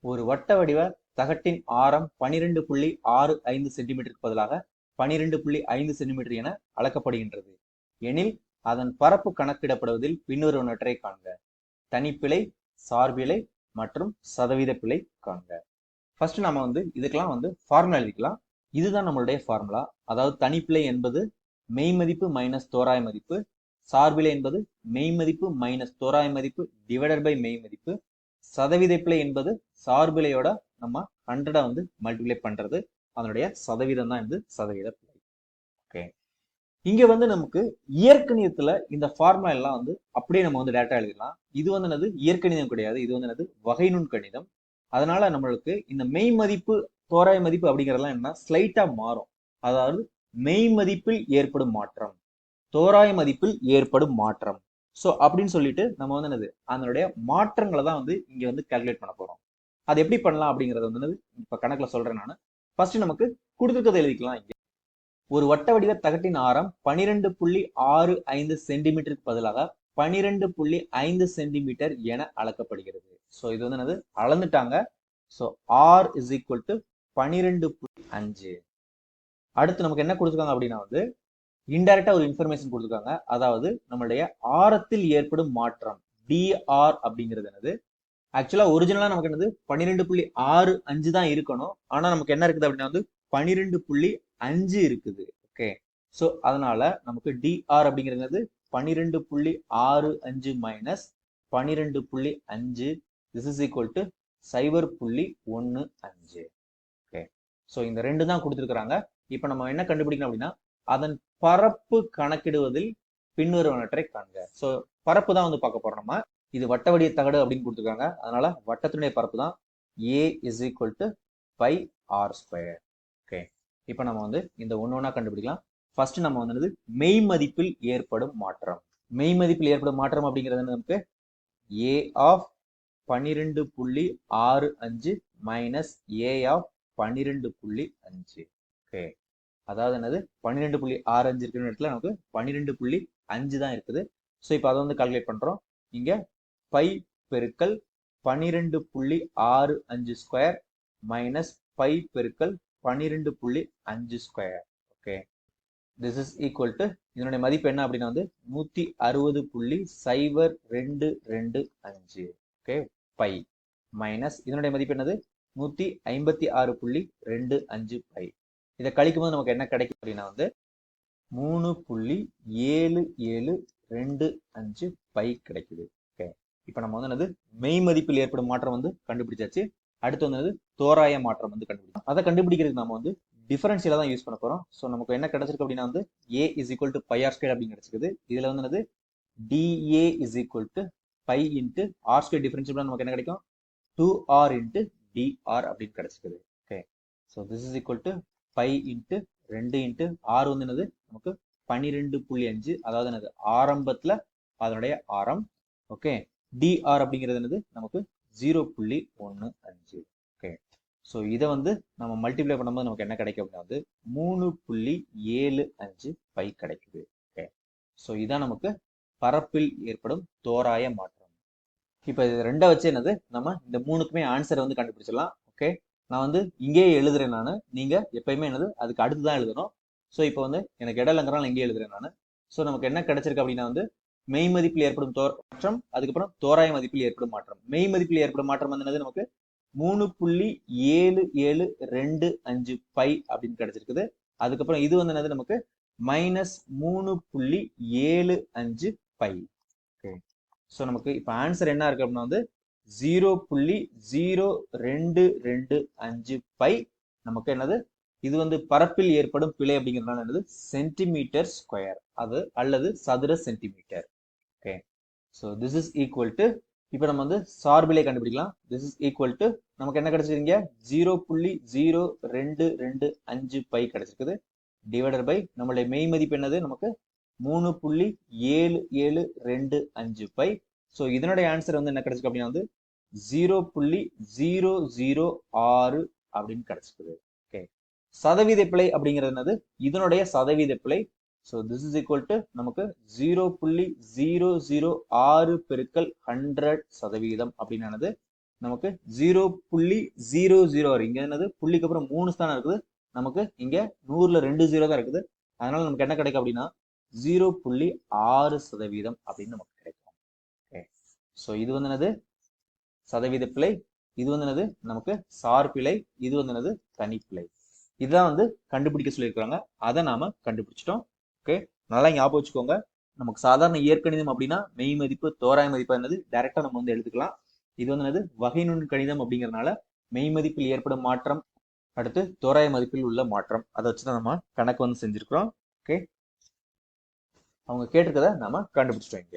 ஒரு வட்ட வடிவ தகட்டின் ஆரம் 12.65 சென்டிமீட்டருக்கு பதிலாக 12.5 சென்டிமீட்டர் என அளக்கப்படுகின்றது எனில் அதன் பரப்பு கணக்கிடப்படுவதில் பின்வருவனவற்றை காண்க. தனிப்பிழை, சார்பிழை மற்றும் சதவீத பிழை காண்க. ஃபர்ஸ்ட் நம்ம இதுக்கெல்லாம் ஃபார்முலா எழுதிக்கலாம். இதுதான் நம்மளுடைய ஃபார்முலா. அதாவது தனிப்பிழை என்பது மெய்மதிப்பு மைனஸ் தோராய மதிப்பு, சார்பிழை என்பது மெய்மதிப்பு மைனஸ் தோராய மதிப்பு டிவைடட் பை மெய்மதிப்பு, சதவீத பிழை என்பது சார்பிழையோட நம்ம 100 மல்டிப்ளை பண்றது, அதனுடைய சதவீதம் தான் சதவீத பிழை. ஓகே, இங்க நமக்கு இயற்கணிதத்துல இந்த ஃபார்முலா எல்லாம் அப்படியே நம்ம டேட்டா எழுதிடலாம். இது என்னது இயற்கணிதம் கிடையாது, இது என்னது வகைநுண் கணிதம். அதனால நம்மளுக்கு இந்த மெய் மதிப்பு தோராய மதிப்பு அப்படிங்கறதெல்லாம் என்ன ஸ்லைட்டா மாறும். அதாவது மெய் மதிப்பில் ஏற்படும் மாற்றம், தோராய மதிப்பில் ஏற்படும் மாற்றம். சோ அப்படின்னு சொல்லிட்டு நம்ம என்னது அதனுடைய மாற்றங்களை தான் இங்க கால்குலேட் பண்ண போறோம். அது எப்படி பண்ணலாம் அப்படிங்கறது இப்ப கணக்குல சொல்றேன் நான். ஃபர்ஸ்ட் நமக்கு கொடுத்துருக்கதை எழுதிக்கலாம். இங்க ஒரு வட்ட வடிவ தகட்டின் ஆரம் 12.65 சென்டிமீட்டருக்கு பதிலாக 12.5 சென்டிமீட்டர் என அளக்கப்படுகிறது. சோ இது என்னது அளந்துட்டாங்க. So R is equal to 12.5. அடுத்து நமக்கு என்ன கொடுத்துருக்காங்க அப்படின்னா இன்டைரக்டா ஒரு இன்ஃபர்மேஷன் கொடுத்துருக்காங்க. அதாவது நம்மளுடைய ஆரத்தில் ஏற்படும் மாற்றம் டிஆர் அப்படிங்கிறது என்னது ஆக்சுவலா ஒரிஜினலா நமக்கு என்னது 12.65 தான் இருக்கணும். ஆனா நமக்கு என்ன இருக்குது அப்படின்னா 12.5 இருக்குது. ஓகே, சோ அதனால நமக்கு டிஆர் அப்படிங்கிறது 12.65 minus 12.5 this is equal to 0.15. Okay, so இந்த ரெண்டு தான் கொடுத்துருக்காங்க. இப்ப நம்ம என்ன கண்டுபிடிக்கணும் அப்படின்னா அதன் பரப்பு கணக்கிடுவதில் பின்வருவனவற்றை காண்க. சோ பரப்பு தான் பார்க்க போறோம். நம்ம இது வட்ட வடிவ தகடு அப்படின்னு கொடுத்துருக்காங்க. அதனால வட்டத்தினுடைய பரப்பு தான் a is equal to pi R square. Okay, இப்ப நம்ம இந்த ஒன்னொன்னா கண்டுபிடிக்கலாம். ஃபர்ஸ்ட் நம்ம மெய் மதிப்பில் ஏற்படும் மாற்றம். மெய் மதிப்பில் ஏற்படும் மாற்றம் அப்படிங்கிறது நமக்கு a of 12.65 minus a of 12.5. Okay, அதாவது என்னது 12.65 இருக்கிற இடத்துல நமக்கு 12.5 தான் இருக்குது. ஸோ இப்போ அதை கால்குலேட் பண்றோம். இங்க பை பெருக்கல் 12.65 ஸ்கொயர் மைனஸ் பை பெருக்கல் 12.5 square. Okay, this is equal to இதனுடைய மதிப்பு என்ன அப்படின்னா 160.0225. ஓகே, பை மைனஸ் இதனுடைய மதிப்பு என்னது 156.25 பை. இதை கழிக்கும் போது நமக்கு என்ன கிடைக்கும் அப்படின்னா 3.7725 பை கிடைக்குது. ஓகே, இப்ப நம்ம என்னது மெய் மதிப்பில் ஏற்படும் மாற்றம் கண்டுபிடிச்சாச்சு. அடுத்து தோராய மாற்றம் கண்டுபிடிச்சோம். அதை கண்டுபிடிக்கிறதுக்கு நம்ம டிஃபரன்ஷியலா தான் யூஸ் பண்ண போறோம். ஸோ நமக்கு என்ன கிடைச்சிருக்கு அப்படின்னா a is equal to pi R square அப்படின்னு கிடைச்சிருக்குது. இதுல என்னது dA is equal to pi into R square differential நமக்கு என்ன கிடைக்கும் 2r இன்ட்டு dr அப்படின்னு கிடைச்சிருக்குது. Okay, so this is equal to pi into 2 into R என்னது நமக்கு 12.5. அதாவது என்னது ஆரம்பத்துல அதனுடைய ஆரம். ஓகே, dr அப்படிங்கிறது என்னது நமக்கு 0.15. ஓகே, ஸோ இதை நம்ம மல்டிப்ளை பண்ணும்போது நமக்கு என்ன கிடைக்கும் அப்படின்னா 3.75 பை கிடைக்குது. ஓகே, ஸோ இதான் நமக்கு பரப்பில் ஏற்படும் தோராய மாற்றம். இப்போ இது ரெண்டை வச்சு என்னது நம்ம இந்த மூணுக்குமே ஆன்சரை கண்டுபிடிச்சிடலாம். ஓகே, நான் இங்கேயே எழுதுறேன். நான் நீங்க எப்பயுமே என்னது அதுக்கு அடுத்துதான் எழுதணும். ஸோ இப்போ எனக்கு இடலங்கிறனால இங்கே எழுதுறேன் நான். ஸோ நமக்கு என்ன கிடைச்சிருக்கு அப்படின்னா மெய் மதிப்பில் ஏற்படும் மாற்றம், அதுக்கப்புறம் தோராய மதிப்பில் ஏற்படும் மாற்றம். மெய் மதிப்பில் ஏற்படும் மாற்றம் என்னது நமக்கு 3.7725 பை அப்படின்னு கிடைச்சிருக்குது. அதுக்கப்புறம் இது என்னது நமக்கு மைனஸ் 3.75 பை. ஓகே, ஸோ நமக்கு இப்போ ஆன்சர் என்ன இருக்கு அப்படின்னா 0.0225 பை நமக்கு என்னது இது பரப்பில் ஏற்படும் பிழை அப்படிங்கிறதுனால என்னது சென்டிமீட்டர் ஸ்கொயர் அது அல்லது சதுர centimetre. Okay, so this is equal to இப்போ நம்ம சார்பிலை கண்டுபிடிக்கலாம். திஸ் இஸ் ஈக்குவல் டு நமக்கு என்ன கிடைச்சிருக்கீங்க 0.0225 பை கிடைச்சிருக்குது டிவைடட் பை நம்மளுடைய மெய் மதிப்பு என்னது நமக்கு 3.7725 பை. ஸோ இதனுடைய ஆன்சர் என்ன கிடைச்சிருக்கு அப்படின்னா 0.006 அப்படின்னு கிடைச்சிருக்குது. ஓகே, சதவீத பிழை அப்படிங்கிறது என்னது இதனுடைய சதவீத பிழை. So this is equal to நமக்கு 0.006 பெருக்கல் 100% அப்படின்னு நமக்கு 0.00 வரும். இங்க என்னது புள்ளிக்கு அப்புறம் 3 ஸ்தானம் இருக்குது. நமக்கு இங்க 100ல 2 0 தான் இருக்குது. அதனால நமக்கு என்ன கிடைக்கும் அப்படின்னா 0.6% அப்படின்னு நமக்கு கிடைக்கும். ஓகே, ஸோ இது வந்து என்னது சதவீத பிழை, இது வந்து என்னது நமக்கு சார் பிழை, இது வந்து என்னது தனிப்பிழை. இதுதான் வந்து கண்டுபிடிக்க சொல்லியிருக்காங்க. அதை நாம கண்டுபிடிச்சிட்டோம். ஓகே, நல்லா ஞாபகம் வச்சுக்கோங்க. நமக்கு சாதாரண இயற்கணிதம் அப்படின்னா மெய் மதிப்பு தோராய மதிப்பு என்னது டைரக்டா நம்ம வந்து எடுத்துக்கலாம். இது வந்து என்னது வகை நுண் கணிதம் அப்படிங்கறதுனால மெய் மதிப்பில் ஏற்படும் மாற்றம், அடுத்து தோராய மதிப்பில் உள்ள மாற்றம், அதை வச்சுதான் நம்ம கணக்கு வந்து செஞ்சிருக்கிறோம். ஓகே, அவங்க கேட்டிருக்கதை நம்ம கண்டுபிடிச்சிட்டோம் இங்க.